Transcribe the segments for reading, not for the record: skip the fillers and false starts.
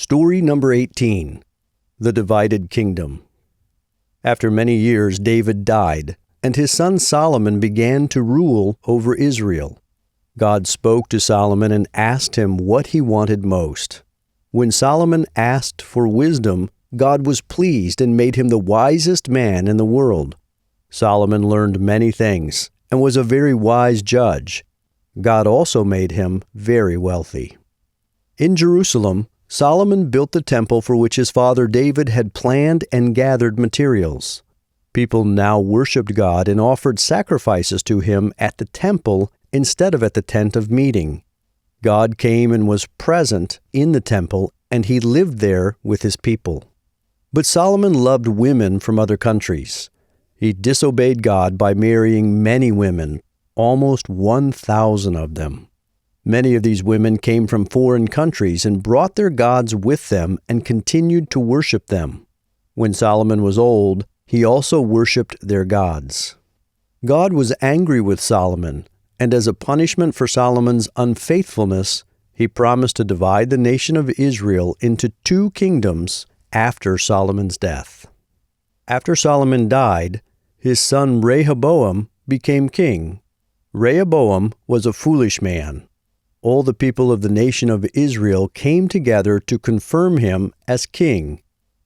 Story number 18. The Divided Kingdom. After many years, David died, and his son Solomon began to rule over Israel. God spoke to Solomon and asked him what he wanted most. When Solomon asked for wisdom, God was pleased and made him the wisest man in the world. Solomon learned many things and was a very wise judge. God also made him very wealthy. In Jerusalem, Solomon built the temple for which his father David had planned and gathered materials. People now worshiped God and offered sacrifices to him at the temple instead of at the tent of meeting. God came and was present in the temple, and he lived there with his people. But Solomon loved women from other countries. He disobeyed God by marrying many women, almost 1,000 of them. Many of these women came from foreign countries and brought their gods with them and continued to worship them. When Solomon was old, he also worshiped their gods. God was angry with Solomon, and as a punishment for Solomon's unfaithfulness, he promised to divide the nation of Israel into 2 kingdoms after Solomon's death. After Solomon died, his son Rehoboam became king. Rehoboam was a foolish man. All the people of the nation of Israel came together to confirm him as king.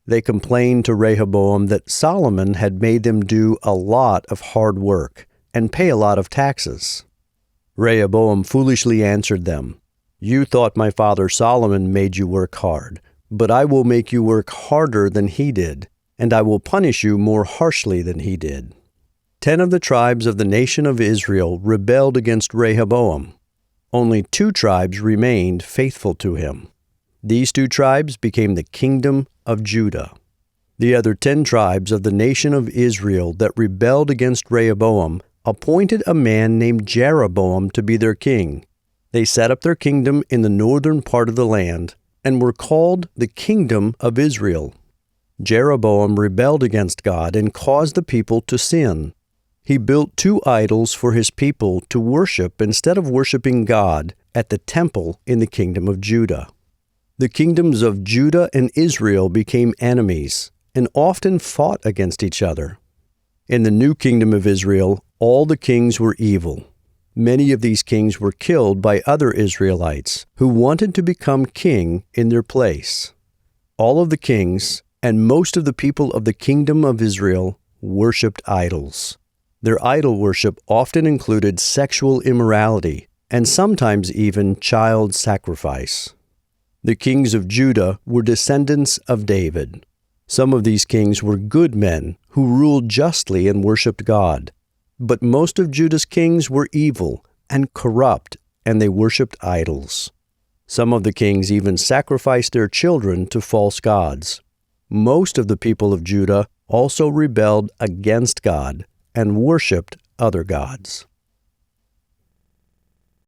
They complained to Rehoboam that Solomon had made them do a lot of hard work and pay a lot of taxes. Rehoboam foolishly answered them, "You thought my father Solomon made you work hard, but I will make you work harder than he did, and I will punish you more harshly than he did." 10 of the tribes of the nation of Israel rebelled against Rehoboam. Only 2 tribes remained faithful to him. These 2 tribes became the kingdom of Judah. The other 10 tribes of the nation of Israel that rebelled against Rehoboam appointed a man named Jeroboam to be their king. They set up their kingdom in the northern part of the land and were called the Kingdom of Israel. Jeroboam rebelled against God and caused the people to sin. He built 2 idols for his people to worship instead of worshiping God at the temple in the kingdom of Judah. The kingdoms of Judah and Israel became enemies and often fought against each other. In the new kingdom of Israel, all the kings were evil. Many of these kings were killed by other Israelites who wanted to become king in their place. All of the kings and most of the people of the kingdom of Israel worshipped idols. Their idol worship often included sexual immorality and sometimes even child sacrifice. The kings of Judah were descendants of David. Some of these kings were good men who ruled justly and worshipped God. But most of Judah's kings were evil and corrupt, and they worshipped idols. Some of the kings even sacrificed their children to false gods. Most of the people of Judah also rebelled against God and worshipped other gods.